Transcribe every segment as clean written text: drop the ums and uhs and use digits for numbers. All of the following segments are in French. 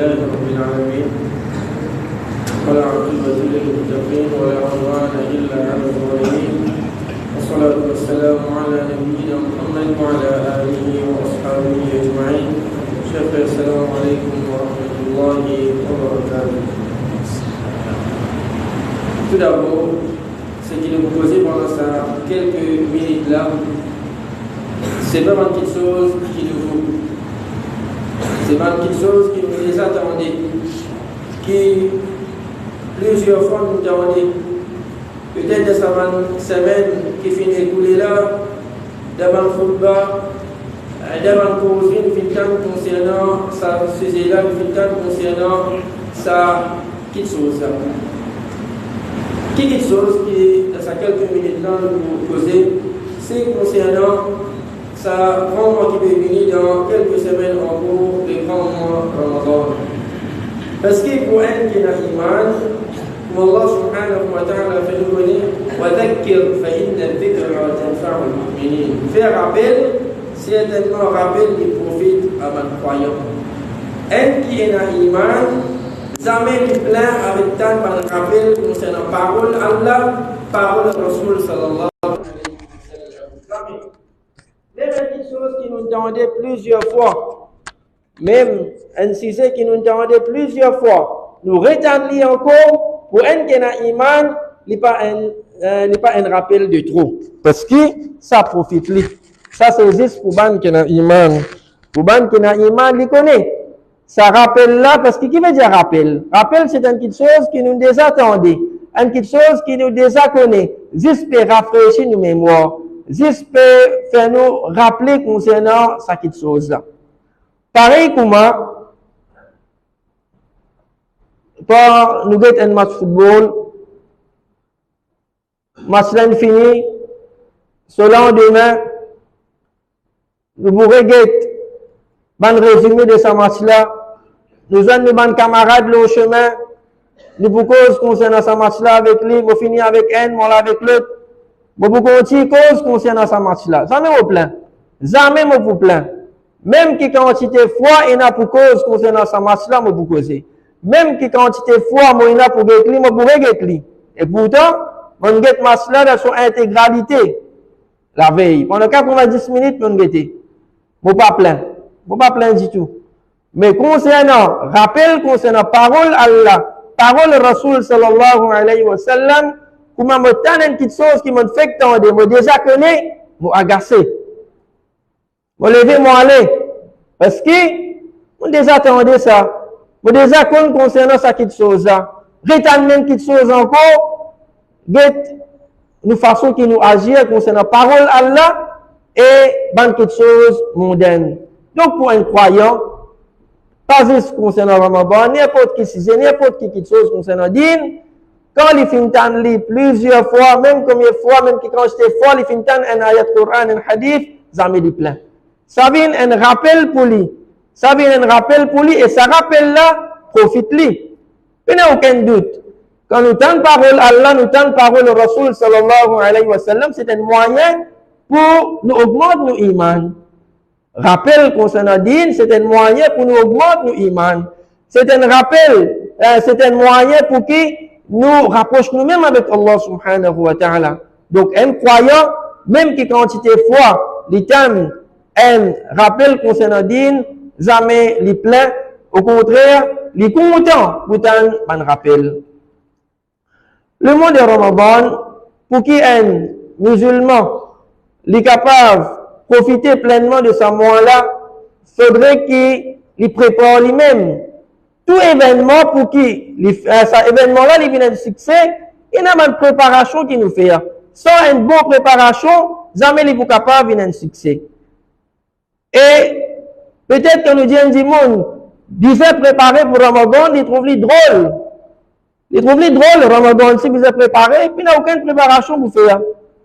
لله رب العالمين ولا عقبة للمتقين ولا عدوان إلا على الظالمين والصلاة والسلام على نبينا محمد وعلى آله وأصحابه أجمعين. Chers frères, salam alaikum wa rahmatullahi wa barakatuh. Tout d'abord, ce qui nous proposait pendant ces quelques minutes là, c'est pas une petite chose qui nous faut. C'est pas une petite chose qui nous les attendait, qui plusieurs fois nous attendait. Peut-être de cette semaine qui finit d'écouler là, devant le football, devant le cause, une fintan concernant ça, sujet-là, une fintan concernant ça, petite chose là. Quelque chose qui, dans ces quelques minutes là, nous poser, c'est concernant ça grand mois qui peut venir dans quelques semaines en cours de grand mois Ramadan. Parce que pour un qui n'a iman, comme Allah subhanahu wa ta'ala fait nous connaître, وَذَكِّرْ فَإِنَّ الذِّكْرَ تَنْفَعُ الْمُؤْمِنِينَ. Faire rappel, certainement rappel des prophètes à man croyant. Un qui n'a iman, jamais il plaint avec tant par rappel concernant parole Allah, parole Rasul sallallahu alayhi wa sallam. Même une petite chose qui nous demandait plusieurs fois, même un sujet qui nous demandait plusieurs fois, nous rétablir encore pour un qui a iman, n'est pas un rappel de trop. Parce que ça profite lui. Ça c'est juste pour ban qui a iman. Pour ban qui a iman, il connaît. Ça rappelle là, parce que qui veut dire rappel? Rappel c'est une petite chose qui nous désattendait. Une petite chose qui nous désacconnait. Juste pour rafraîchir nos mémoires. Juste pour faire nous rappeler concernant cette petite chose-là. Pareil comment, quand nous avons un match de football, match là fini, ce lendemain, nous pourrons guetter un résumé de ce match-là. Nous avons nos camarades là au chemin, nous pouvons cause concernant ce match-là avec lui, nous finissons avec un, nous avec l'autre. Vous continuez cause concernant ce match-là. Jamais vous plaint. Jamais vous plaint. Même qui quantité fois, il y a pour cause concernant ce match-là, vous causer. Même qui quantité fois, il y a pour guetter, vous pourrez guetter. Et pourtant, on guette match-là dans son intégralité. La veille. Pendant 90 minutes, on guette. Vous pas plaint. Vous pas plaint du tout. Mais concernant, rappel concernant parole Allah, parole Rasul sallallahu alayhi wa sallam, comment me tendre une petite chose qui me fait tendre, me déjà connaît, me agacer. Me lever, me aller. Parce que, me déjà attendez ça. Me déjà connaît concernant cette petite chose-là. Rétendre une petite chose encore, get, nous façon qui nous agir concernant parole Allah, et bonne petite chose mondaine. Donc, pour un croyant, pas juste concernant Ramadan, n'importe qui sujet, n'importe qui petite chose concernant din, quand il finit de lire plusieurs fois, même combien de fois, même quand j'étais fort, il finit un ayat Coran, un hadith, jamais il plein. Ça vient un rappel pour lui. Ça vient un rappel pour lui, et ça rappel là, profite lui. Il n'y a aucun doute. Quand nous tentons parole Allah, nous tentons parole Rasul sallallahu alayhi wa sallam, c'est un moyen pour nous augmenter nos iman. Rappel concernant din, c'est un moyen pour nous augmenter nos iman. C'est un rappel, c'est un moyen pour qui nous rapprochons nous-mêmes avec Allah subhanahu wa ta'ala. Donc, un croyant, même qui quantité fois, l'itame, un rappel concernant din, jamais les plaint, au contraire, les content pour un rappel. Le mois de Ramadan, pour qui un musulman est capable de profiter pleinement de ce mois-là, faudrait qu'il prépare lui-même. Tout événement pour qui, cet événement-là, il vient de succès, il y a une préparation qui nous fait. Sans une bonne préparation, jamais il est capable de venir de succès. Et peut-être que nous disons du monde, il fait préparer pour Ramadan, il trouve drôle. Il trouve drôle, Ramadan, si vous êtes préparé, puis il n'y a aucune préparation pour faire.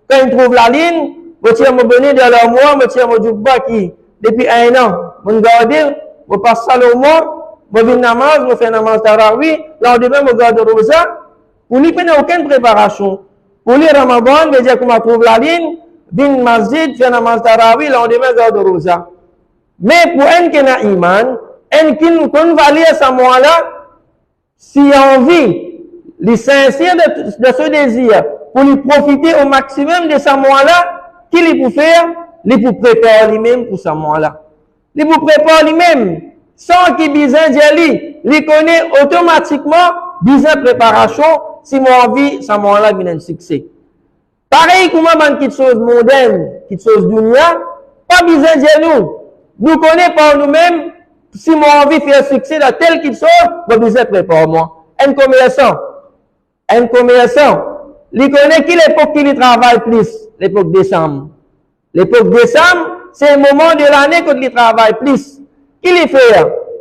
Quand il trouve la ligne, vous tirez mon bonnet de leur mois, vous tirez mon djoubba qui, depuis un an, vous gardez, vous passez ça le mois, vous venez namaz, vous faites namaz tarawih, lendemain, vous gardez le rosa. Pour lui, il n'y a aucune préparation. Pour lui, Ramadan, vous dire qu'on trouve la ligne, vin masjid, fait namaz tarawih, lendemain, gardez le rosa. Mais pour un qui a iman, En qui nous convalient à ce moment-là, si envie, les sincères de ce désir, pour lui profiter au maximum de ce moment-là, qu'il est pour faire, il pour préparer lui-même pour ce moment-là. Il pour préparer lui-même, sans qu'il besoin d'y aller, il connaît automatiquement, besoin préparation, si mon envie, ce moment-là, il a un succès. Pareil, comment on quitte chose moderne, quitte chose dunia, pas besoin d'y aller nous. Nous connaissons par nous-mêmes, si mon envie fait un succès dans tel qu'il soit, vous besoin préparer moi. Un commerçant, il connaît qui l'époque qu'il travaille plus, l'époque décembre. L'époque décembre, c'est le moment de l'année quand il travaille plus. Qui les fait?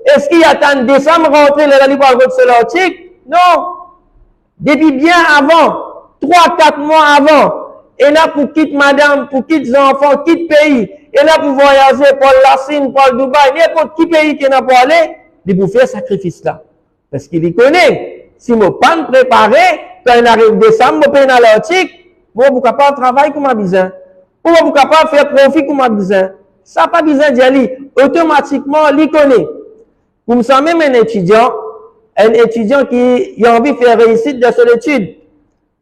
Est-ce qu'il attend décembre rentrer dans le livre de l'article? Non. Depuis bien avant, 3-4 mois avant, et là pour quitter madame, pour quitter les enfants, quitter pays, et là pour voyager pour la Chine, pour le Dubaï, n'importe qui pays qui n'a pas allé, il peut faire sacrifice là. Parce qu'il y connaît. Si je ne pas préparé, quand il arrive décembre, je peux dans l'article, je ne peux pas travailler comme un besoin. Je ne peux pas faire profit comme un besoin. Ça n'a pas besoin d'y aller. Automatiquement, il connaît. Comme ça, même un étudiant qui a envie de faire réussite dans son étude.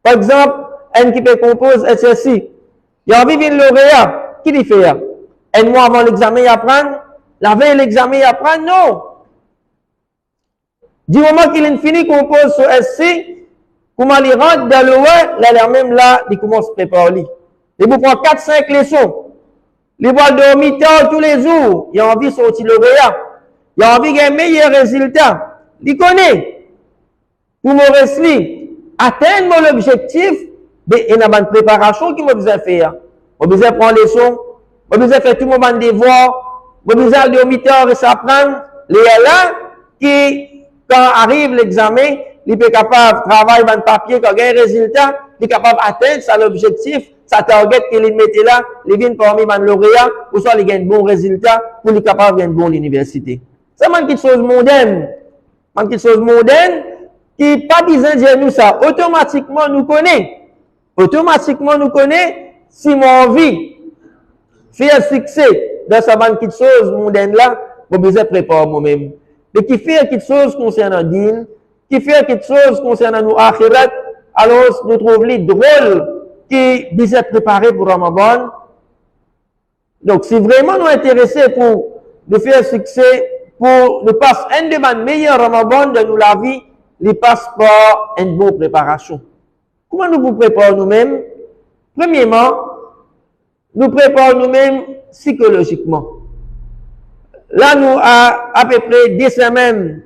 Par exemple, un qui peut composer SSI. Il a envie de lauréat. Qui lui fait? Un mois avant l'examen, il apprend. La veille, l'examen, il apprend. Non. Du moment qu'il a fini compose sur SC, comment il rentre dans le web, là, même là, il commence à préparer. Il vous prend 4-5 leçons. Il va dormir tard tous les jours. Il a envie de sortir lauréat. Il a envie d'un meilleur résultat. Il connaît. Pour me rester, atteindre l'objectif, il y a une préparation qu'il m'a besoin de faire. Il a besoin de prendre les leçons. Il a besoin de faire tout le moment de devoir. Il a besoin de dormir tard et s'apprendre. Il y a là qui, quand arrive l'examen, il est capable de travailler dans le papier, quand il y a un résultat, il est capable d'atteindre ça l'objectif, ça target qu'il mettait là, il vient parmi les lauréats, ou soit il a un bon résultat, pour être capable de gagner une bonne université. C'est une petite chose moderne. Une petite chose moderne, qui n'a pas besoin de dire nous ça. Automatiquement, nous connaît. Automatiquement, nous connaît, si mon envie fait un succès dans cette petite chose moderne là, je besoin de préparer moi-même. Mais qui fait quelque chose concernant Din, qui fait quelque chose concernant nous akhirat, alors nous trouvons les drôles qui disent préparés pour Ramadan. Donc, si vraiment nous intéressés pour nous faire succès, pour nous passer un de mes meilleurs Ramadan de nous la vie, il passe par une bonne préparation. Comment nous vous préparons nous-mêmes? Premièrement, nous préparons nous-mêmes psychologiquement. Là, nous, à peu près 10 semaines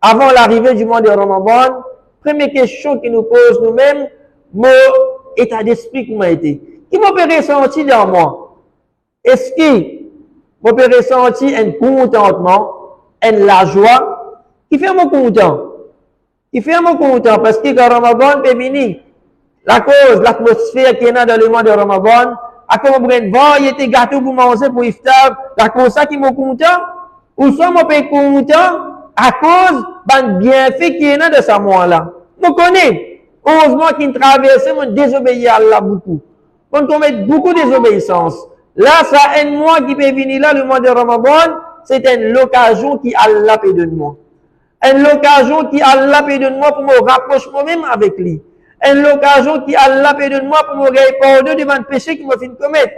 avant l'arrivée du mois de Ramadan, première question qui nous pose nous-mêmes, mon état d'esprit comment été? Qui m'a peut ressentir dans moi? Est-ce que m'a peut ressentir un contentement, la joie? Qui fait mon content? Qui fait mon content? Parce que quand Ramadan peut venir, la cause, l'atmosphère qui est dans le mois de Ramadan, à quoi on prend variété gâteau pour manger pour iftar, la cause ça qui m'a content, ou soit mon pays content à cause d'un bienfait qui est dans de ce mois-là. Je connais. Heureusement qu'il traverse, mon désobéir à Allah beaucoup. On commet beaucoup de désobéissance. Là, ça un mois qui peut venir là, le mois de Ramadan, c'est une occasion qui Allah peut donner moi. Une occasion qui Allah peut donner moi pour me rapprocher moi-même avec lui. Une occasion qui Allah peut donner moi pour me répondre devant le péché qui me fait commettre.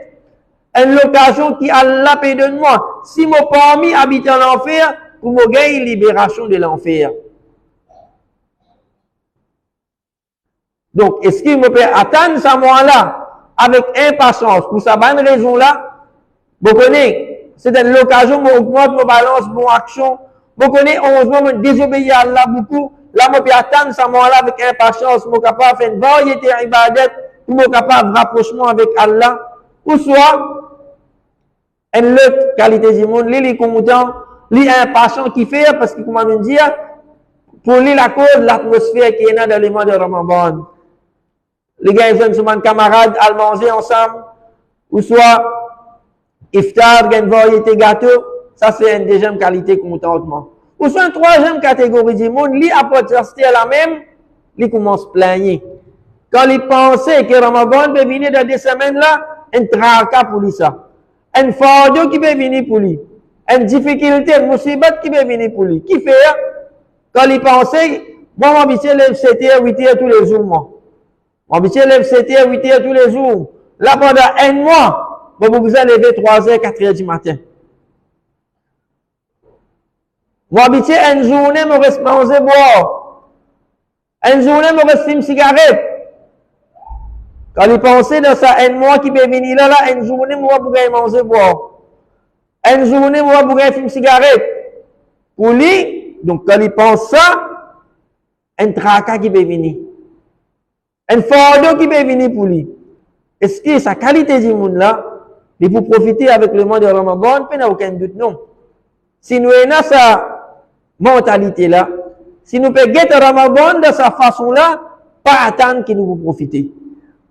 Une occasion qui Allah peut donner moi. Si mon parmi habite en enfer, pour me gagner libération de l'enfer. Donc, est-ce qu'il me peut attendre ce moment-là avec impatience? Pour sa bonne raison-là, vous connaissez, c'est une occasion, je augmente ma balance, mon action. Vous connaissez, heureusement, je désobéis à Allah beaucoup. Là, je peux attendre ce moment-là avec impatience. Je suis capable de faire une variété d'ibadat, je suis capable de rapprochement avec Allah. Ou soit, une autre qualité du monde, lui, il est content, lui, impatient qui fait, parce que, comment on dit, pour lui, la cause, l'atmosphère qui est dans le mois de Ramadan. Les gars, ils sont des camarades à manger ensemble, ou soit, iftar, une variété gâteau, ça c'est une deuxième qualité contentement. Ou soit une troisième catégorie du monde, lui, après rester à la même, lui commence à plaigner. Quand il pensait que Ramadan peut venir dans des semaines là, un tracas pour lui ça. Un fardeau qui peut venir pour lui. une difficulté, une musibat qui peut venir pour lui. Qui fait, quand il pensait, moi, mon habitué lève 7h, 8h tous les jours, moi. Mon habitué lève 7h, 8h tous les jours. Là, pendant un mois, vous vous allez lever 3h, 4h du matin. Moi, habitué, une journée, je reste manger, boire. Une journée, je reste fumer cigarette. Quand il pensait dans ça, un mois qui peut venir là, une journée, moi, pour manger, boire. Une journée, moi, pour fumer cigarette. Pour lui, donc, quand il pense ça, un tracas qui peut venir. Un fardeau qui peut venir pour lui. Est-ce que sa qualité du monde là, il peut profiter avec le mois de Ramadan, il n'y a aucun doute, non. Si nous avons sa mentalité là, si nous pouvons guetter Ramadan de sa façon là, pas attendre qu'il nous profiter.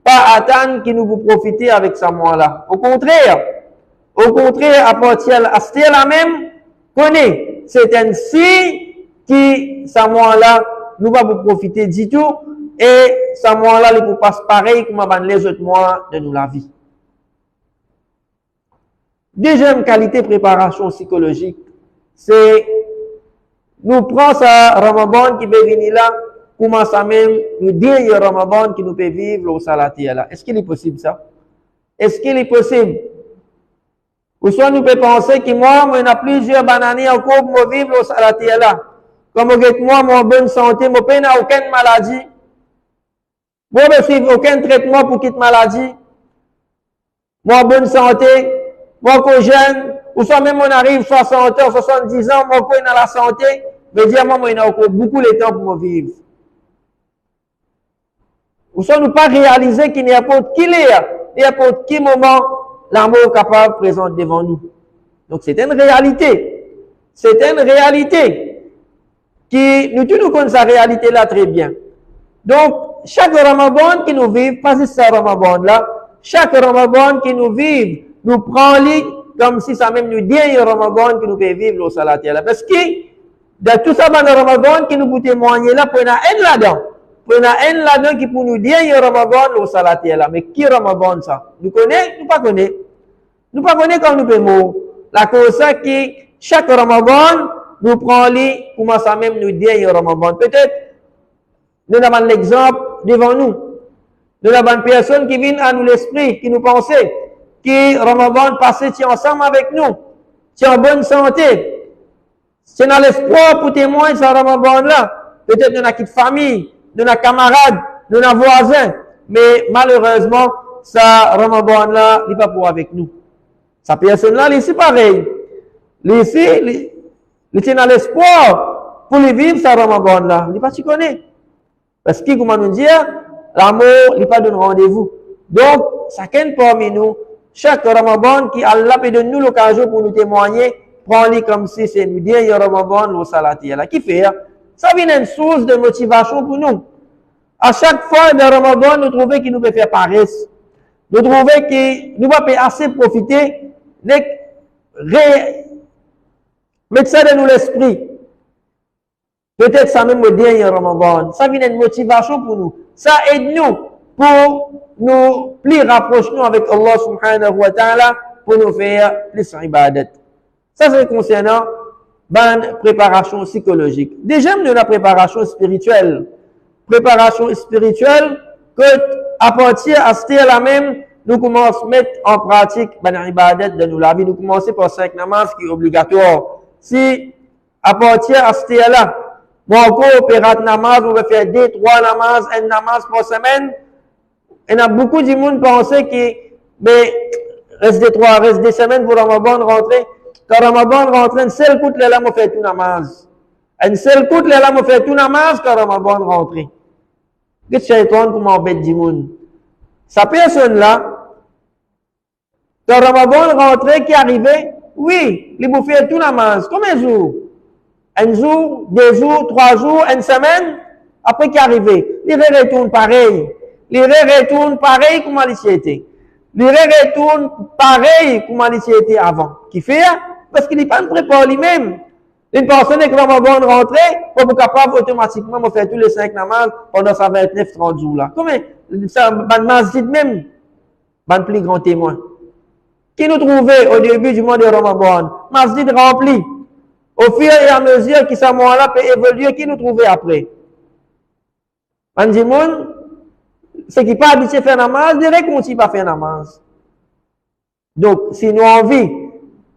Pas attendre qu'il nous profiter avec sa mois là. Au contraire, à partir à ce là même, connaît, c'est ainsi qui sa mois là, nous va vous profiter du tout, et sa mois là, il peut passer pareil comme les autres mois de nous la vie. Deuxième qualité préparation psychologique, c'est nous prenons ça Ramadan qui peut venir là, comment ça même, le dernier Ramadan qui nous peut vivre au salati là. Est-ce qu'il est possible ça? Est-ce qu'il est possible? Ou soit nous pouvons penser que moi, il y a plusieurs bananes encore pour vivre au salati là. Comme moi, mon bonne santé, mon pays n'a aucune maladie. Moi, je ne suivre aucun traitement pour quitter maladie. Moi, bonne santé, moi, que jeune, ou soit même on arrive 60 ans, 70 ans, moi, que dans la santé, mais dire moi, il y a encore beaucoup de temps pour me vivre. Ou soit nous pas réaliser qu'il n'y a pas n'importe quel moment, l'amour capable présente devant nous. Donc, c'est une réalité. C'est une réalité qui, nous tous nous connaissons cette réalité-là très bien. Donc, chaque Ramadan qui nous vive, pas juste ce Ramadan là, chaque Ramadan qui nous vive, nous prend lui comme si ça même nous dernier Ramadan que nous pouvons vivre au salati là. Parce que, de tout ça, dans le Ramadan qui nous peut témoigner là, pour y en a un là-dedans. Pour y en a un là-dedans qui pour nous dernier Ramadan au salati là. Mais qui Ramadan ça? Nous connaissons? Nous pas connaissons. Nous pas connaissons quand nous pouvons. La cause ça qui, chaque Ramadan, nous prend lui, comment ça même nous dernier Ramadan. Peut-être, nous avons l'exemple devant nous. Nous avons une personne qui vient à nous l'esprit, qui nous pensait, qui Ramadan passé, tu es ensemble avec nous, tu es en bonne santé, tu es dans l'espoir pour témoigner ce Ramadan là. Peut-être nous avons quitté famille, nous avons camarades, nous avons voisins, mais malheureusement, ça Ramadan là, il n'est pas pour avec nous. Sa personne là, c'est pareil. Ici, il est dans l'espoir pour lui vivre ce Ramadan là. Il n'est pas tu connais. Parce que, comment nous dire, l'amour, il n'est pas de rendez-vous. Donc, chacun parmi nous, chaque Ramadan qui Allah peut donner nous l'occasion pour nous témoigner, prends-le comme si c'est nous dire, il y a Ramadan, le salati. Qui fait? Ça vient une source de motivation pour nous. À chaque fois, dans Ramadan, nous trouvons qu'il nous peut faire paresse. Nous trouvons qu'il nous va assez profiter, mettre ça dans nous l'esprit. Peut-être ça même le dernier Ramadan. Ça vient une motivation pour nous. Ça aide nous pour nous plus rapprocher nous avec Allah subhanahu wa ta'ala pour nous faire les ibadat. Ça c'est concernant la préparation psychologique. Déjà, nous avons la préparation spirituelle. Préparation spirituelle que à partir à ce là même, nous commençons à mettre en pratique la ibadat de nous la vie. Nous commençons par 5 namaz qui est obligatoire. Si à partir à ce là, bon, encore, opérat namaz, on va faire 2, 3 namaz, un namaz par semaine. Il y a beaucoup de monde pensent que, mais, reste des semaines pour Ramadan rentrer. Quand Ramadan rentre, un seul coup, là, on fait tout namaz. Un seul coup, là, on fait tout namaz quand Ramadan rentre. Qu'est-ce que shaitan pour m'embêter du monde? Sa personne là, quand Ramadan rentre, qui est arrivé, oui, il vous fait tout namaz. Combien de jours? Un jour, 2 jours, 3 jours, une semaine, après qu'il est arrivé, il retourne pareil. Il retourne pareil comme il était. Il retourne pareil comme il était avant. Qui fait? Parce qu'il n'est pas préparé lui-même. Une personne qui va rentrer, pour être capable automatiquement de faire tous les 5 namaz pendant sa 29-30 jours là. Comment? Ça, ban masjid même, ban plus grand témoin. qui nous trouvait au début du mois de Ramadan, masjid rempli. Au fur et à mesure que ce mois-là peut évoluer, qui nous trouvait après. Andimoun, ceux qui pas habitués à faire namaz, dirait qu'on ne pas faire namaz. Donc, si nous avons envie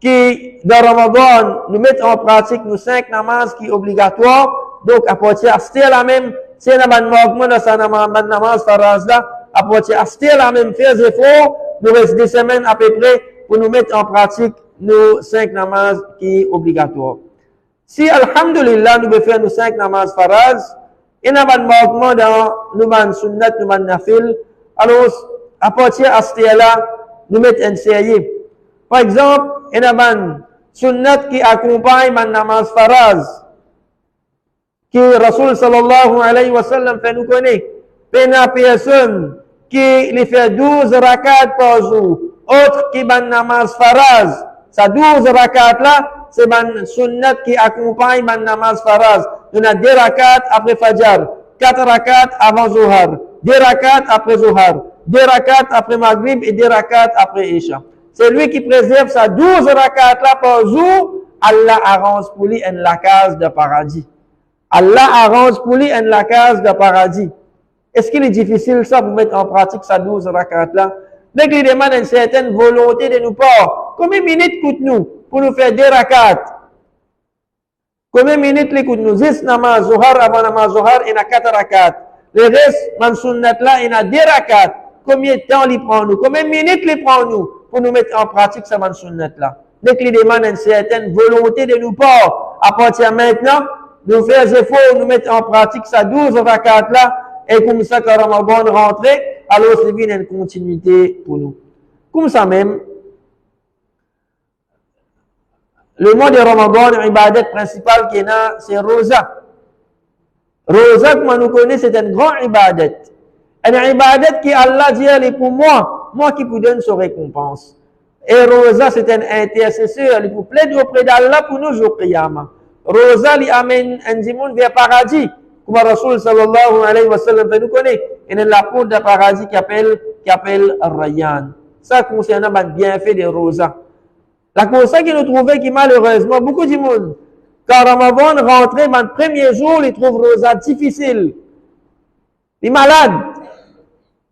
que dans Ramadan, nous mettons en pratique nos 5 namaz qui sont obligatoires, donc à partir de la même, si on a un namaz faraz là, à partir de la même, faire des efforts, nous restons des semaines à peu près pour nous mettre en pratique nos 5 namaz qui sont obligatoires. Si, alhamdulillah, nous pouvons faire nos 5 namaz faraz, il y a un manquement dans nous sunnat, nous nafil, alors, à partir de ce là, nous mettons un série. Par exemple, il y a un sunnat qui accompagne man namaz faraz, qui Rasul sallallahu alayhi wa sallam fait nous connaître. Pena personne qui lui fait 12 rakats par jour, autre qui man namaz faraz, ça 12 rakats là, c'est man sunnat qui accompagne man namaz faraz. On a 2 rakats après Fajr, 4 rakats avant Zohar, 2 rakats après Zohar, 2 rakats après Maghrib et 2 rakats après Isha. C'est lui qui préserve sa 12 rakats là par jour, Allah arrange pour lui la case de paradis. Allah arrange pour lui la case de paradis. Est-ce qu'il est difficile ça pour mettre en pratique sa 12 rakats là? Dès qu'il demande une certaine volonté de nous part, combien de minutes coûte-nous pour nous faire 2 rakats? Combien de minutes les coûte nous? 10 namaz, Zohar avant namaz Zohar, il y a 4 rakats. Le reste, man sunnat là, il y a 2 rakats. Combien de temps il prend nous? Combien de minutes il prend nous pour nous mettre en pratique ce man sunnat là? Dès qu'il demande une certaine volonté de nous part, à partir de maintenant, nous faire des efforts, nous mettre en pratique ça 12 rakats là, et comme ça, quand Ramadan rentre, alors c'est une continuité pour nous. Comme ça même, le mois de Ramadan, l'ibadat principale qui est là, c'est Rosa. Rosa, comme nous connaissons, c'est un grand ibadat. Un ibadat qui Allah dit, elle est pour moi qui vous donne sa récompense. Et Rosa, c'est un intercesseur, il vous plaide auprès d'Allah pour nous jours Qiyamah. Rosa, il amène un dimanche vers le paradis. Comme Rasul sallallahu alayhi wa sallam, nous connaissons. Il y a la porte de paradis qui appelle Rayyan. Ça concernant le bienfait de Rosa. La cause qui nous trouvait qui malheureusement, beaucoup de monde, quand Ramadan rentrait, le premier jour, ils trouvent Rosa difficile. Les malades,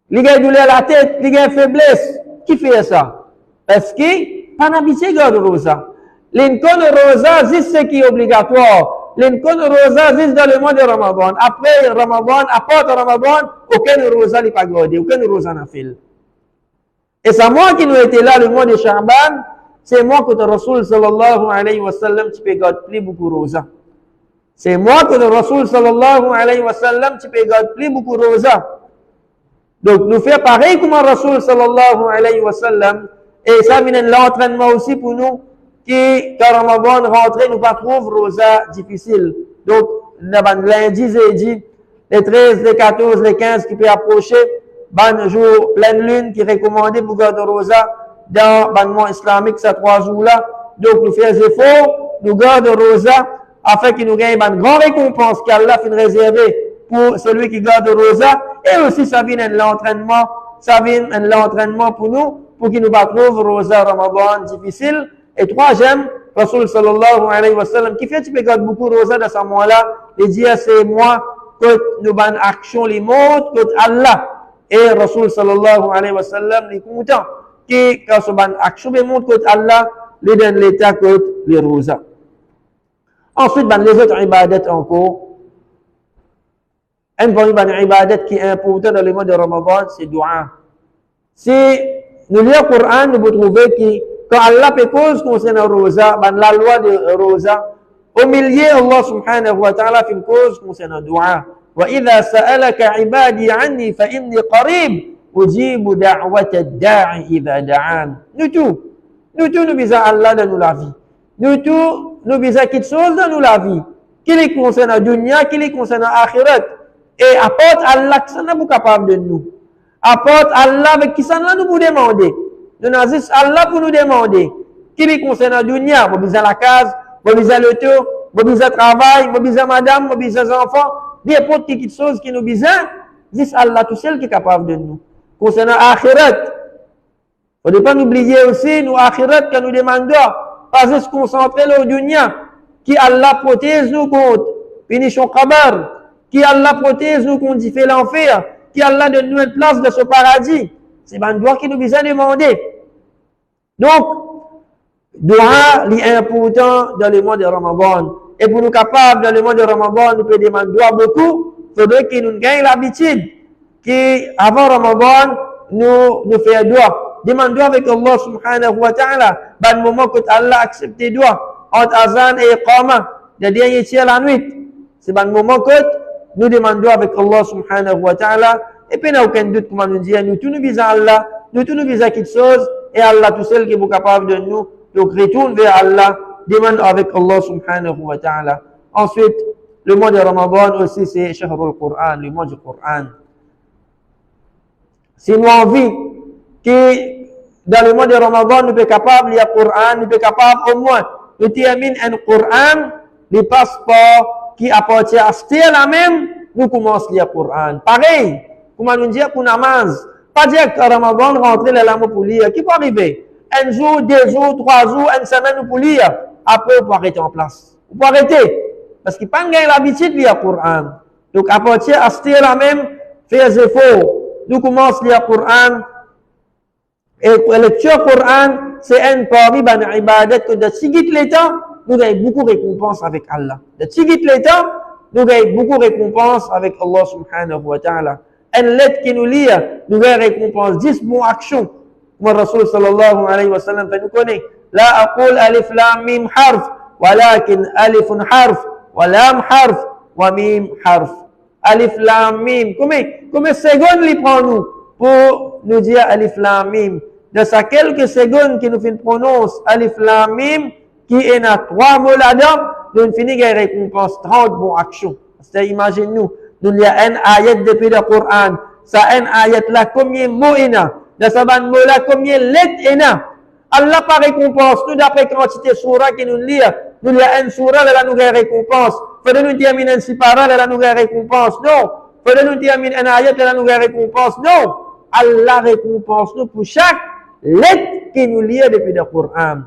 les a douleur à la tête, les a faiblesse. Qui fait ça? Parce que, pas d'habitude de Rosa. L'incon Rosa, c'est ce qui est obligatoire. L'incon Rosa, c'est dans le mois de Ramadan. Après Ramadan, à part Ramadan, aucun Rosa n'est pas gardé, aucun Rosa n'a fait. Et c'est moi qui nous était là le mois de Sha'ban, c'est moi que le Rasul sallallahu alayhi wa sallam, tu peux garder beaucoup Rosa. C'est moi que le Rasul sallallahu alayhi wa sallam, tu peux garder beaucoup Rosa. Donc, nous faisons pareil comme le Rasul sallallahu alayhi wa sallam. Et ça vient de l'entraînement aussi pour nous, qui, quand Ramadan rentre, nous pas trouver Rosa difficile. Donc, lundi, jeudi, les 13, les 14, les 15 qui peut approcher, ban jour pleine lune qui est recommandé pour garder Rosa dans le mois islamique, ces 3 jours-là. Donc, nous faisons des efforts, nous gardons Rosa, afin qu'il nous gagne une grande récompense qu'Allah fait réserver pour celui qui garde Rosa. Et aussi, ça vient de l'entraînement pour nous, pour qu'il nous pas trouve Rosa Ramadan difficile. Et troisième, Rasul sallallahu alayhi wa sallam, qui fait tu peux garder beaucoup Rosa dans ce mois-là, et dire c'est moi que nous ban action les montres que Allah. Et Rasul sallallahu alayhi wa sallam, il est content que quand ce ban action les montres que Allah, lui donne l'état que les Rosa. Ensuite, les autres ibadat encore. Un bon ibadat qui est important dans le mois de Ramadan, c'est dua. Si nous lisons le Coran, nous pouvons trouver que quand Allah fait cause concernant Rosa, la loi de Rosa, au milieu, Allah subhanahu wa ta'ala fait une cause concernant dua. وَإِذَا سَأَلَكَ عِبَادِي عَنِّي فَإِنِّي قَرِيبٌ أُجِيبُ دَعْوَةَ الدَّاعِ إِذَا دَعَانِ. Nous tous, nous visons Allah dans la vie. Nous tous, nous visons quelque chose dans la vie. Qui est concernant dunya, qui est concernant akhirat. Et apporte Allah qui s'en est capable de nous. Apporte Allah avec qui s'en est nous pour demander. Nous avons juste Allah pour nous demander. Qui est concernant dunya, vous visez la case, vous visez le tour, vous visez le travail, vous visez madame, vous visez les enfants. N'importe quelque chose qui nous visent, juste Allah tout seul qui est capable de nous. Concernant akhirat, faut ne pas oublier aussi, nous, akhirat, que nous demandons, pas se concentrer sur le dunya, qui Allah protège nous contre punition kabar, qui Allah protège nous contre fait l'enfer, qui Allah donne nous une place de ce paradis. C'est un droit qui nous besoin demander. Donc, doha est important dans le mois de Ramadan. Et pour nous capables dans le mois de Ramadan, nous pouvons demander doha beaucoup. Il faudrait que nous gagnons l'habitude qu'avant Ramadan, nous faisons doha. Demandons avec Allah subhanahu wa ta'ala, dans le moment que Allah accepte doha, entre azan et iqama, le dernier tiers la nuit. C'est dans le moment que nous demandons avec Allah subhanahu wa ta'ala, et puis, il n'y a aucun doute, comment nous dire, nous tous nous visons Allah, nous tous nous visons quelque chose, et Allah tout seul qui est capable de nous, donc retourne vers Allah, demande avec Allah subhanahu wa ta'ala. Ensuite, le mois de Ramadan aussi, c'est Shahrul Qur'an, le mois du Qur'an. Si nous envie que dans le mois de Ramadan, nous sommes capables de lire le Qur'an, nous sommes capables au moins de terminer un Qur'an, les passeports qui appartiennent à ce là même, nous commençons à lire le Qur'an. Pareil, comment nous dire pour namaz, pas dire que Ramadan rentrer les lames pour lire, qui peut arriver? Un jour, 2 jours, 3 jours, une semaine pour lire, après on peut arrêter en place. On peut arrêter, parce qu'il n'y a pas l'habitude de lire le Qur'an. Donc à partir à ce là même, faire des efforts. Nous commençons à lire le Qur'an, et la lecture Qur'an, c'est un parmi les ibadat que de sigit les temps, nous avons beaucoup de récompenses avec Allah. De sigit les temps, nous avons beaucoup de récompenses avec Allah subhanahu wa ta'ala. Une lettre qui nous lit, nous avons récompense 10 bonnes actions. Comme le Rasul sallallahu alayhi wa sallam fait nous connaître. La aqul alif lam mim harf, walakin alifun harf, wa lam harf, wa mim harf. Alif lam mim. Combien de secondes il prend nous pour nous dire alif lam mim? De ces quelques secondes qui nous fait prononcer alif lam mim, qui est dans 3 mots là-dedans, nous finissons avec récompense 30 bonnes actions. C'est-à-dire, imagine-nous, nous il y a un ayat depuis le Coran. Ça un ayat là, combien de mots il y a? Dans ce mot là, combien de lettres il y a? Allah par récompense, nous d'après quantité de surah qui nous lit, nous il y a une surah, là nous avons récompense. Faudrait nous terminer un sipara, là nous avons récompense. Non. Faudrait nous terminer un ayat, là nous avons récompense. Non. Allah récompense nous pour chaque lettre qui nous lit depuis le Coran.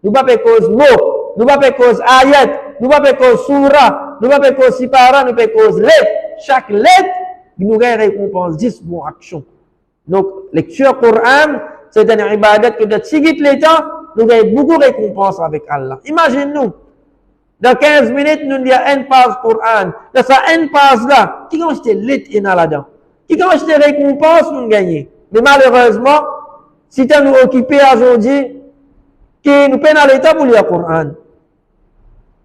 Nous pas cause mot, nous pas cause ayat, nous pas cause surah, nous pas cause sipara, nous pas cause lettre. Chaque lettre, nous avons récompense 10 bonnes actions. Donc, lecture Coran, c'est une ibadat que de sigit les temps, nous avons beaucoup de récompenses avec Allah. Imagine-nous, dans 15 minutes, nous avons une page Coran. Dans ça, une page là, qui a acheté lettre là-dedans? Qui a acheté récompense nous gagner? Mais malheureusement, si tu nous occupé aujourd'hui, que nous prenons l'état pour lire le Coran.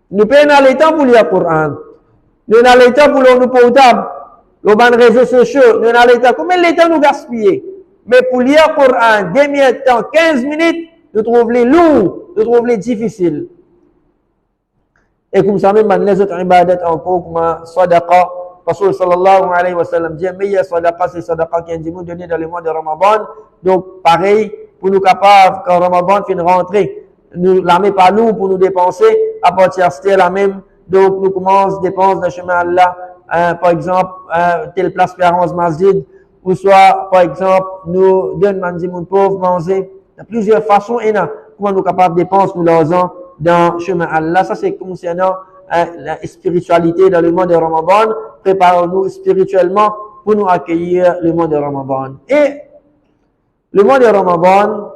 Nous prenons l'état pour lire le Coran. Nous avons l'état pour nos portables, nos réseaux sociaux. Nous avons l'état. Combien l'état nous gaspiller? Mais pour lire le Coran, 2 minutes, 15 minutes, nous trouvons les lourds, nous trouvons les difficiles. Et comme ça même, les autres ibadat encore, comme sadaqa. Rasul sallallahu alayhi wa sallam dit, meilleure sadaqa, c'est sadaqa qui est donné dans le mois de Ramadan. Donc, pareil, pour nous capables, quand Ramadan finit rentrer, nous la met pas nous pour nous dépenser, à partir de la même, donc nous commençons dépenser dans le chemin Allah, par exemple, telle place Espérance Masjid, ou soit, par exemple, nous donne manger mon pauvre, manger. Il y a plusieurs façons, et là, comment nous capables de dépenser nous l'argent dans le chemin Allah. Ça, c'est concernant la spiritualité dans le mois de Ramadan. Préparons-nous spirituellement pour nous accueillir le mois de Ramadan. Et le mois de Ramadan,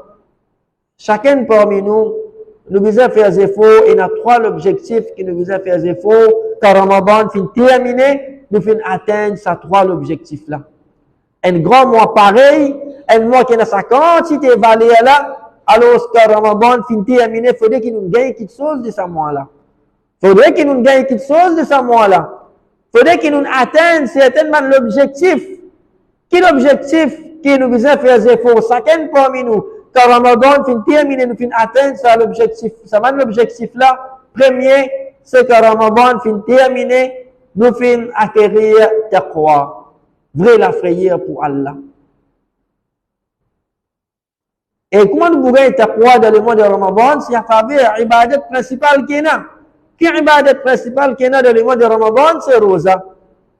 chacun parmi nous, nous devons faire des efforts et il y a 3 objectifs qui nous devons faire des efforts. Quand Ramadan finit terminé, nous finissons atteindre ces 3 objectifs-là. Un grand mois pareil, un mois qui a sa quantité valée là, alors que Ramadan finit terminé, il faudrait qu'il nous gagne quelque chose de ce mois-là. Il faudrait qu'il nous gagne quelque chose de ce mois-là. Il faudrait qu'il nous atteigne certainement l'objectif. Quel objectif qui nous besoin faire des efforts? Chacun parmi nous, quand Ramadan finit terminé, nous finissons atteindre ça l'objectif. Ça va l'objectif là. Premier, c'est que Ramadan finit terminé, nous finissons acquérir taqwa. Vrai la frayeur pour Allah. Et comment nous pouvons être taqwa dans le mois de Ramadan? C'est à travers l'ibadat principale qui est là. Quelle ibadat principale qui est là dans le mois de Ramadan? C'est Rosa.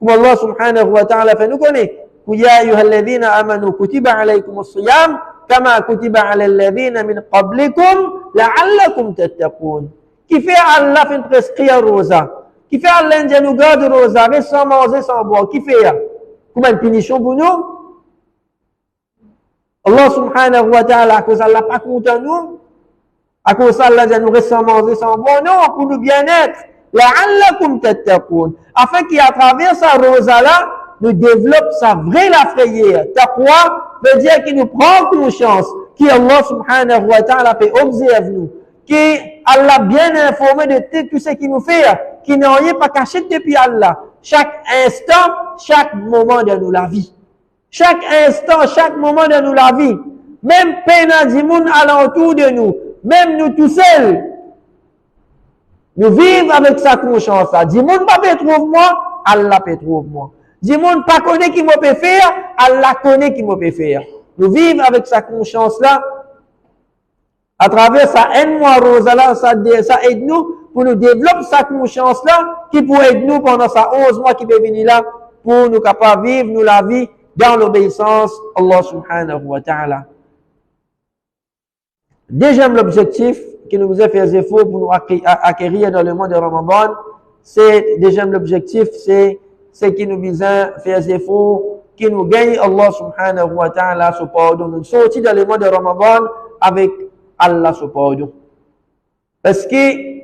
Comme Allah subhanahu wa ta'ala fait nous connaître. يا أيها الذين آمنوا كتب عليكم الصيام كما كتب على الذين من قبلكم لعلكم تتقون. Qui fait Allah fait prescrire rosa. Qui fait Allah dit nous garde rosa, sans manger, sans boire. Qui fait ça? Comment une punition pour nous? Allah subhanahu wa ta'ala, à cause Allah pas content nous. À cause Allah dit nous reste sans manger, sans boire. Non, pour nous bien-être. لعلكم تتقون. Afin qu'à travers sa rosa là, nous développe sa vraie la frayeur. Taqwa veut dire qu'il nous prend conscience, qu'Allah subhanahu wa ta'ala fait observer nous, qu'Allah bien informé de tout ce qu'il nous fait, qu'il n'a rien pas caché depuis Allah. Chaque instant, chaque moment de nous la vie. Chaque instant, chaque moment de nous la vie. Même peine du monde alentour de nous, même nous tout seuls, nous vivons avec sa conscience. Du monde pas peut trouver moi, Allah peut trouver moi. Du monde pas connaît qui me peut faire, Allah connaît qui me peut faire. Nous vivons avec sa conscience là, à travers sa aide-moi Rosa là, ça aide nous pour nous développer sa conscience là, qui peut aider nous pendant sa 11 mois qui peut venir là, pour nous capables de vivre nous la vie dans l'obéissance Allah subhanahu wa ta'ala. Deuxième objectif qui nous a fait effort pour nous acquérir dans le mois de Ramadan, deuxième objectif, c'est qui nous besoin faire effort, qui nous gagne Allah subhanahu wa ta'ala ce pardon. Nous sortis dans le mois de Ramadan avec Allah ce pardon. Parce que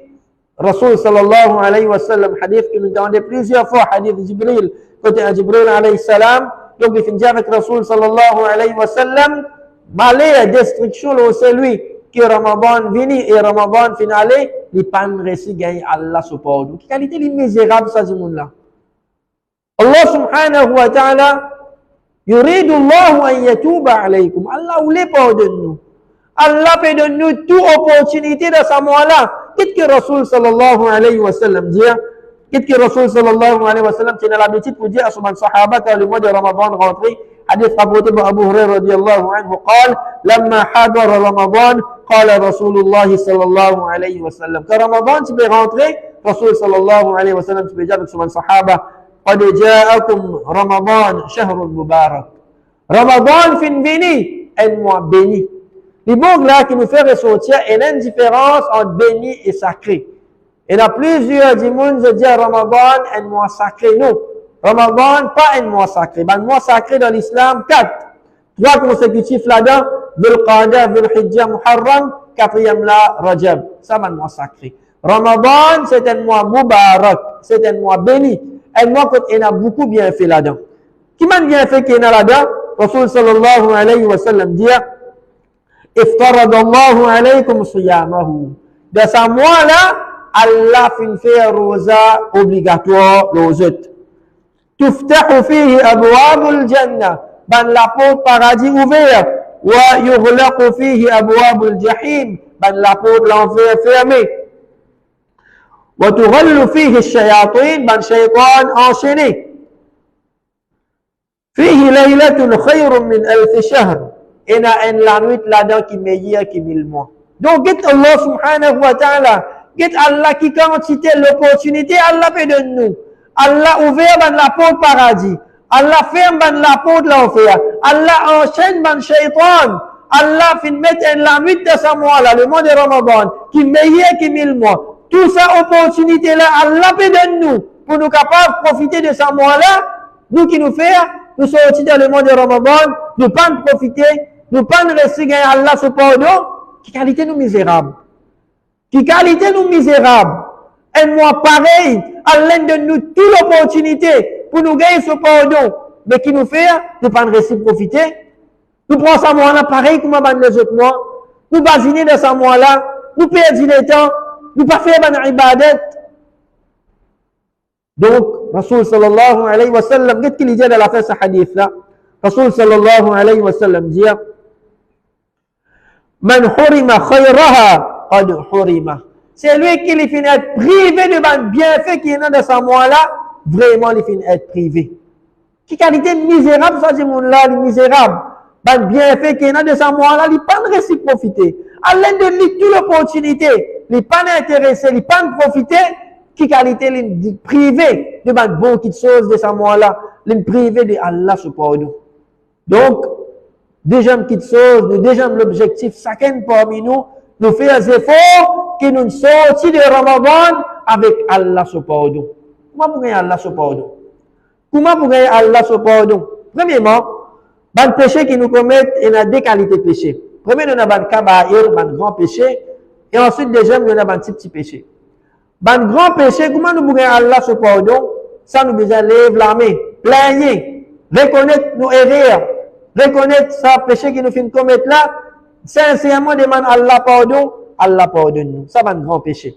Rasul sallallahu alayhi wa sallam, hadith qui nous demandait plusieurs fois, hadith de Jibril, côté à Jibril alayhi salam, donc il finit avec Rasul sallallahu alayhi wa sallam, malheur, destruction, c'est lui qui Ramadan vini et Ramadan finale, il pas réussi gagner Allah ce pardon. Quelle qualité les misérables ça du monde là. Allah subhanahu wa ta'ala yuridu Allah an yatuba alaykum. Allah voulait pardonner nous. Allah peut donner nous toute opportunité de ce mois-là. Qu'est-ce que Rasul sallallahu alayhi wa sallam dit? Qu'est-ce que Rasul sallallahu alayhi wa sallam tient l'habitude pour dire à son sahaba quand le mois de Ramadan rentré? حديث rapporté par Abu Hurairah رضي الله عنه قال لما حضر رمضان قال رسول الله صلى الله عليه وسلم. Quand Ramadan tu peux rentrer, Rasul sallallahu alayhi wa sallam tu peux dire avec son sahaba قد جاءكم رمضان شهر مبارك. Ramadan fin béni, un mois béni. Les mots là qui nous fait ressortir, il y a une différence entre béni et sacré. Il y a plusieurs du monde qui disent Ramadan, un mois sacré. Non, Ramadan, pas un mois sacré. Le mois sacré dans l'islam, 4. 3 consécutifs là-dedans, Dhul Qa'dah, Dhul Hijjah, Muharram, 4e là, Rajab. Ça, c'est un mois sacré. Ramadan, c'est un mois Mubarak, c'est un mois béni. Un mois qu'il y a beaucoup bien fait là-dedans. Qui m'a bien fait qu'il y a là-dedans? Rasul sallallahu alayhi wa sallam dit افترض الله عليكم صيامه. Dans ce mois-là, Allah fait rosa obligatoire aux autres. تفتح فيه أبواب الجنة. Ben la porte paradis ouvert. ويغلق فيه أبواب الجحيم. Ben la porte l'enfer fermée. وتغل فيه الشياطين. Ben shaitan enchaîné. فيه ليلة خير من ألف شهر. Et la nuit là-dedans qui est meilleure que 1000 mois. Donc, get Allah subhanahu wa ta'ala, get Allah qui quantité l'opportunité, Allah peut donner nous. Allah ouvert la porte paradis. Allah ferme la porte l'enfer. Allah enchaîne ban shaitan. Allah fait mettre la nuit de ce mois-là, le mois de Ramadan, qui est meilleur que 1000 mois. Tout ça opportunité là, Allah peut donner nous, pour nous capables de profiter de ce mois-là, nous qui nous fait, nous sortir dans le mois de Ramadan, nous pas profiter, nous pas rester gagner Allah ce pardon, qui qualité nous misérables. Qui qualité nous misérables. Un mois pareil, Allah donne nous toute l'opportunité pour nous gagner ce pardon. Mais qui nous fait, nous pas rester profiter. Nous prenons ce mois-là pareil comme les autres mois. Nous basiner dans ce mois-là, nous perdons le temps, nous pas faire une ibadat. Donc, Rasul sallallahu alayhi wa sallam, qu'est-ce qu'il dit dans la fin de ce hadith-là? Rasul sallallahu alayhi wa sallam dit Man hurima khayraha qad hurima. C'est lui qui finit être privé de bienfait qui est dans ce mois-là, vraiment il finit être privé. Qui qualité misérable ça, ce monde-là, les misérables. Ben bienfait qui est dans ce mois-là, il pas de récit profiter. À l'aide de lui, toute l'opportunité, il pas intéressé, il pas de profiter. Qui qualité il privé de bonne petite chose de ce mois-là, il privé de Allah subhanahu. Donc, deuxième petite chose, le deuxième l'objectif, chacun parmi nous fait des efforts qui nous sortent de Ramadan avec Allah se pardon. Comment pour gagner Allah se pardon? Comment pour gagner Allah se pardon? Premièrement, le péché qui nous commettent, il y a deux qualités de péché. Premièrement, on a le kabaïr, le grand péché, et ensuite, deuxième, on a le petit péché. Le grand péché, comment nous pour gagner Allah se pardon? Ça nous besoin lever la main, plaigner, reconnaître nos erreurs, reconnaître ce péché qui nous fait commettre là, sincèrement demander Allah pardon, Allah pardonne nous. Ça va un grand péché.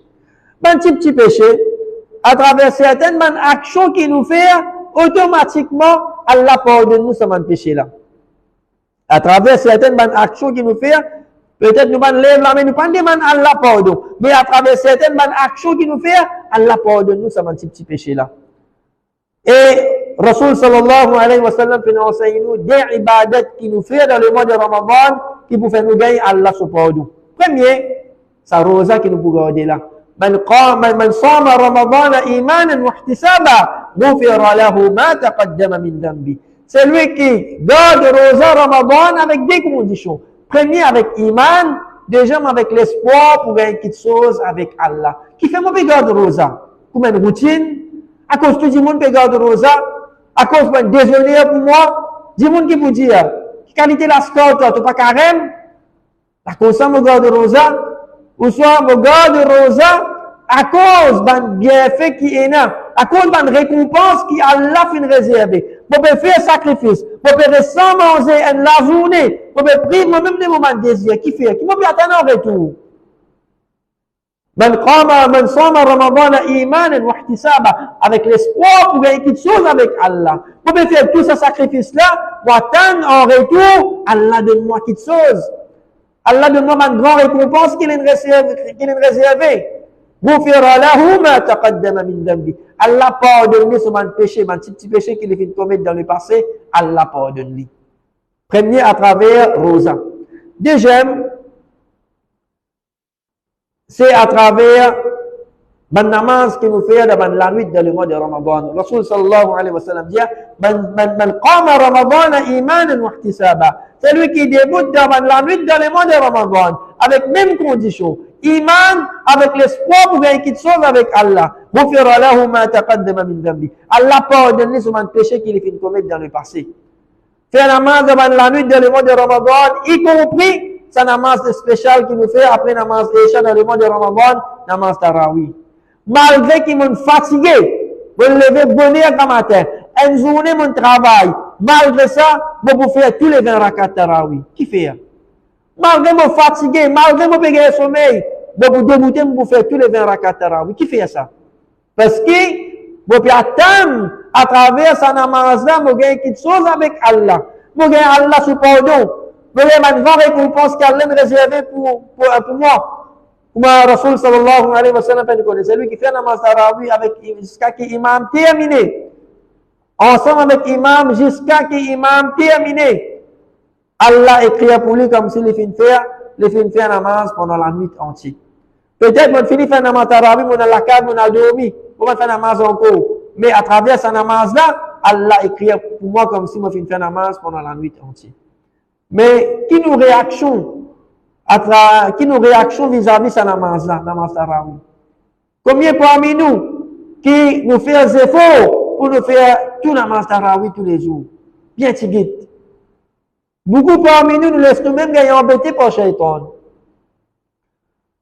Un petit péché, à travers certaines actions qui nous fait, automatiquement, Allah pardonne nous ce péché là. À travers certaines actions qui nous fait, peut-être nous allons lever la main, nous ne demandons Allah pardon. Mais à travers certaines actions qui nous fait, Allah pardonne nous ce petit péché là. Et Rasul sallallahu alayhi wa sallam fait nous enseigner nous des ibadats qui nous fait dans le mois de Ramadan qui pour faire nous gagner Allah se pardon. Premier, c'est rosa qui nous pour garder là. من صام رمضان إيمانا واحتسابا غفر له ما تقدم من ذنبه. C'est lui qui garde rosa Ramadan avec des conditions. Premier avec iman, deuxième avec l'espoir pour gagner quelque chose avec Allah. Qui fait moi garde rosa? Comme une routine? À cause que tout le monde peut garder rosa, à cause de déjeuner pour moi, du monde qui vous dit, qualité la score, tu pas carême, à cause ça, me garde rosa, ou soit me garde rosa, à cause d'un bienfait qui est là, à cause d'une récompense qui Allah fin réserver. Vous pouvez faire sacrifice, vous pouvez sans manger la journée, vous pouvez prier moi-même des moments de désir, qui fait, qui peut attendre en retour. من صام رمضان إيمانا واحتسابا avec l'espoir pour gagner quelque chose avec Allah. Vous pouvez faire tout ce sacrifice-là pour attendre en retour, Allah donne-moi quelque chose. Allah donne-moi une grande récompense qu'il est réservé. غفر له ما تقدم من ذنبه. Allah pardonne son péché, mon petit péché qu'il a fait commettre dans le passé, Allah pardonne lui. Premier à travers Rosa. Deuxième, c'est à travers la namaz qui nous fait dans la nuit dans le mois de Ramadan. Rasul sallallahu alayhi wa sallam dit Man qama Ramadan imanan wa ihtisaba. C'est lui qui débute dans la nuit dans le mois de Ramadan avec même condition. Iman avec l'espoir pour gagner quelque chose avec Allah. Ghufira lahu ma taqaddama min dhanbi. Allah pardonne son péché qu'il a fait commettre dans le passé. Faire la namaz dans la nuit dans le mois de Ramadan, y compris c'est un namaz spécial qui nous fait après namaz Isha dans le mois de Ramadan, namaz Tarawih. Malgré qu'ils m'ont fatigué, vous levez bonheur comme matin, une journée mon travail, malgré ça, vous pouvez faire tous les 20 rakats Tarawih. Qui fait? Malgré mon fatigué, malgré mon pégué le sommeil, vous pouvez débuter, vous faire tous les 20 rakats Tarawih. Qui fait ça? Parce que vous pouvez attendre à travers ce namaz-là, vous gagnez quelque chose avec Allah. Vous gagnez Allah sous pardon. Vous avez une grande récompense qu'Allah a réservée pour moi. Comme Rasul sallallahu alayhi wa sallam fait connaître. C'est lui qui fait namaz tarawih avec jusqu'à qu'il imam terminé. Ensemble avec imam jusqu'à qu'il imam terminé. Allah écrit pour lui comme s'il fait faire namaz pendant la nuit entière. Peut-être qu'on finit faire namaz tarawih, on a la cave, on a dormi, on va faire namaz encore. Mais à travers ce namaz-là, Allah écrit pour moi comme si on fait faire namaz pendant la nuit entière. Mais qui nous réaction vis-à-vis de ce namaz-là, namaz tarawih? Combien parmi nous qui nous fait des efforts pour nous faire tout namaz tarawih tous les jours? Bien tigit. Beaucoup parmi nous laissent nous-mêmes gagner embêtés par Shaitan.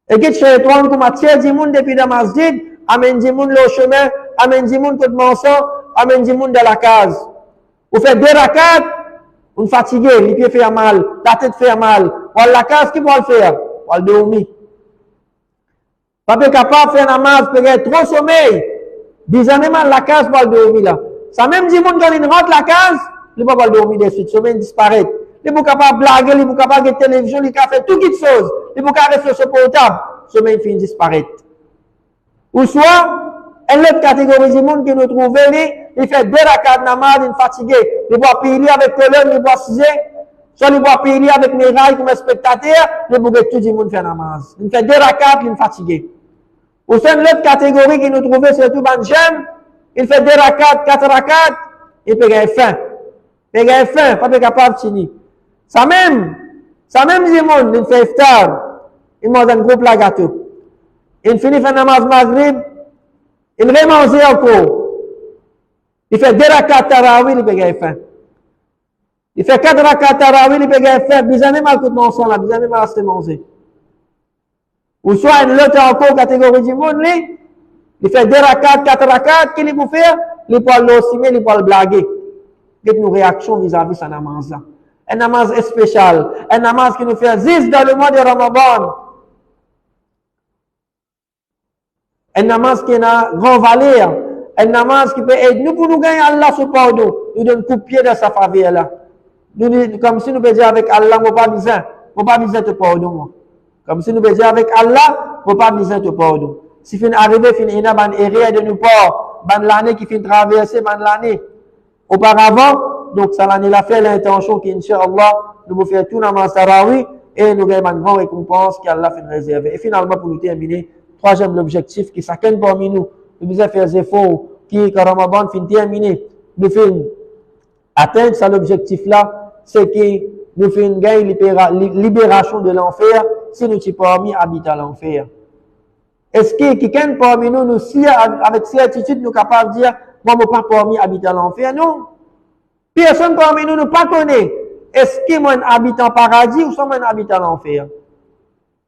Et que Shaitan comme attire du monde depuis la masjid, amène du monde le chemin, amène du monde tout mensonge, amène du monde dans la case. Vous faites 2 rakats, on est fatigué, les pieds font mal, la tête fait mal. Ou la case, qui va le faire? On va dormir. Pas capable de faire namaz, parce qu'il trop sommeil. Bizarrement, la case va dormir là. Ça même dit, quand il rentre la case, il ne va pas dormir de suite, sommeil disparaît. Il n'est pas capable de blaguer, il n'est pas capable de télévision, il peut faire tout quelque chose. Il n'est pas capable de faire ce portable, sommeil finit disparaître. Ou soit, une autre catégorie du monde qui nous trouve, il fait 2 rakats namaz, il est fatigué. Il doit payer avec colonne, il doit ciser. Soit il doit payer avec mes rails comme spectateur, il doit tout le monde faire namaz. Il fait 2 rakats, il est fatigué. Ou soit une autre catégorie qui nous trouve, surtout Banjem, il fait 2 rakats, 4 rakats, il peut gagner faim. Il peut gagner faim, pas capable de finir. Ça même Zimoun, il fait iftar, il mange un gros plat gâteau. Il finit faire namaz maghrib, il remange encore. Il fait 2 rakat tarawih, il peut gagner faim. Il fait 4 rakat tarawih, il peut gagner faim. Bizarrement, mal coûte mon sang là, bizarrement, mal se manger. Ou soit, une autre encore catégorie du monde, il fait 2 rakat, 4 rakat, qu'il peut faire, il peut l'osimer, il peut le blaguer. Quelle est nos réactions vis-à-vis de ce namaz là? Un namaz spécial, un namaz qui nous fait zis dans le mois de Ramadan. Un namaz qui a grand valeur. Un namaz qui peut aider nous pour nous gagner Allah sur pardon. Nous donne coup de pied dans sa faveur là. Nous, comme si nous pouvons dire avec Allah, je ne pas besoin de pardon. Moi. Comme si nous pouvons dire avec Allah, je ne pas besoin de pardon. Si fin arrivé, fin ina ban erreur de nous pas, ban l'année qui fin traverser, ban l'année. Auparavant, donc ça l'année la fait l'intention qu'Inch'Allah, nous pouvons faire tout namaz tarawih et nous gagnons une grande récompense qu'Allah fait réserver. Et finalement, pour nous terminer, troisième l'objectif qui chacun parmi nous devons faire des efforts qui quand Ramadan fin terminé, nous faisons atteindre cet objectif là, c'est que nous faisons gagner libération de l'enfer si nous sommes parmi habiter l'enfer. Est-ce que quelqu'un parmi nous avec certitude nous capable de dire moi je ne pas parmi habiter l'enfer? Non. Personne parmi nous ne pas connaît. Est-ce que moi habite en paradis ou soit moi habite en enfer?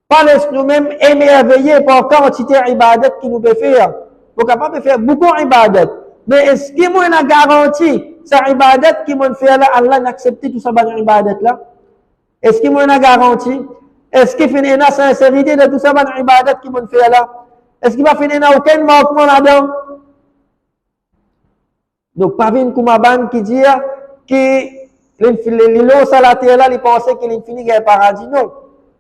Pas laisse nous-mêmes émerveiller par quantité d'ibadat qui nous peut faire. Nous sommes capables de faire beaucoup d'ibadat. Mais est-ce que moi a garanti sa ibadat qui m'a fait là, Allah n'accepte tout ça dans ibadat là? Est-ce que moi a garanti? Est-ce qu'il fait une sincérité de tout ça dans ibadat qui m'a fait là? Est-ce qu'il va faire aucun manquement là-dedans? Donc, pas une Koumaban qui dit que l'eau salaté là, il pensait qu'il finit dans le paradis. Non.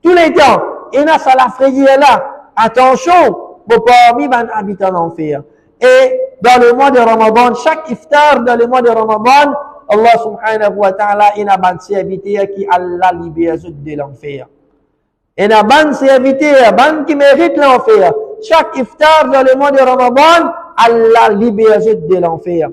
Tous les temps, il y a ça la frayeur là. Attention, pour parmi les habitants l'enfer. Et dans le mois de Ramadan, chaque iftar dans le mois de Ramadan, Allah subhanahu wa ta'ala, il a ban serviteur qui Allah libère de l'enfer. Il a ban serviteur, ban qui mérite l'enfer. Chaque iftar dans le mois de Ramadan, Allah libère de l'enfer.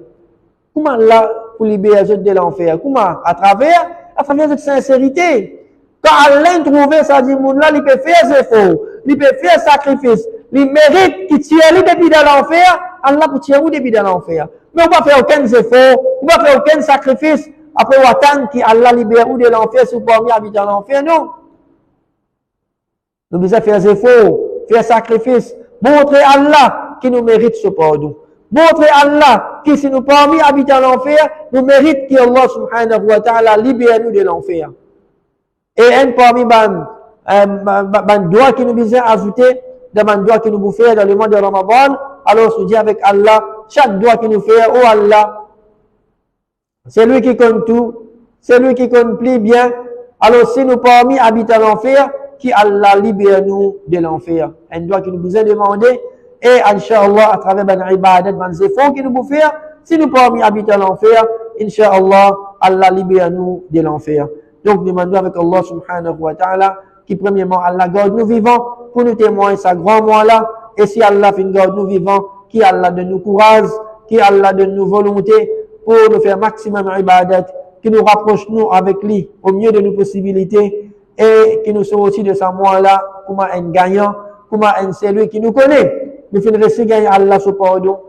Comment Allah pour libérer de l'enfer? Comment? À travers cette sincérité. Quand Allah trouve ça, dit, là, il peut faire ses efforts, il peut faire sacrifice, il mérite qu'il tire lui depuis dans l'enfer, Allah pour tirer ou depuis dans l'enfer. Mais on ne va faire aucun effort, on ne va faire aucun sacrifice, après on attend qu'Allah libère ou de l'enfer si vous pouvez habiter dans l'enfer, non. Nous devons faire des efforts, faire sacrifice, montrer Allah qui nous mérite ce pardon. Montrer Allah qui, si nous parmi habiter dans l'enfer, nous mérite qu'Allah subhanahu wa ta'ala libère nous de l'enfer. Et un parmi les doigts qui nous besoin ajouter, dans les doigts qui nous faire dans le mois de Ramadan, alors on se dit avec Allah, chaque doigt qui nous fait, oh Allah, c'est lui qui compte tout, c'est lui qui compte plus bien. Alors si nous parmi habiter dans l'enfer, qui Allah libère nous de l'enfer. Un doigt qui nous besoin demander, et Inch'Allah, à travers les ibadat, les efforts qui nous faire, si nous parmi habiter dans l'enfer, Inch'Allah, Allah libère nous de l'enfer. Donc, nous demandons avec Allah subhanahu wa ta'ala, qui premièrement, Allah garde nous vivants, pour nous témoigner sa grand mois là, et si Allah fait garde nous vivants, qui Allah donne nous courage, qui Allah donne nous volonté, pour nous faire maximum ibadat, qui nous rapproche nous avec lui, au mieux de nos possibilités, et qui nous soit aussi de sa mois là, comme un gagnant, comme un celui qui nous connaît. Nous finissons gagner Allah ce pardon,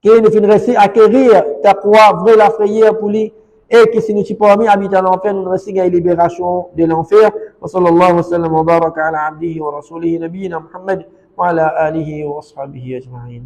qui nous finissons acquérir ta croix, vraie la frayeur pour lui, et que si nous sommes parmi habiter dans l'enfer, nous finissons gagner libération de l'enfer. Wa sallallahu wa sallam wa baraka ala abdihi wa rasulihi nabiyina Muhammad wa ala alihi wa ashabihi ajma'in.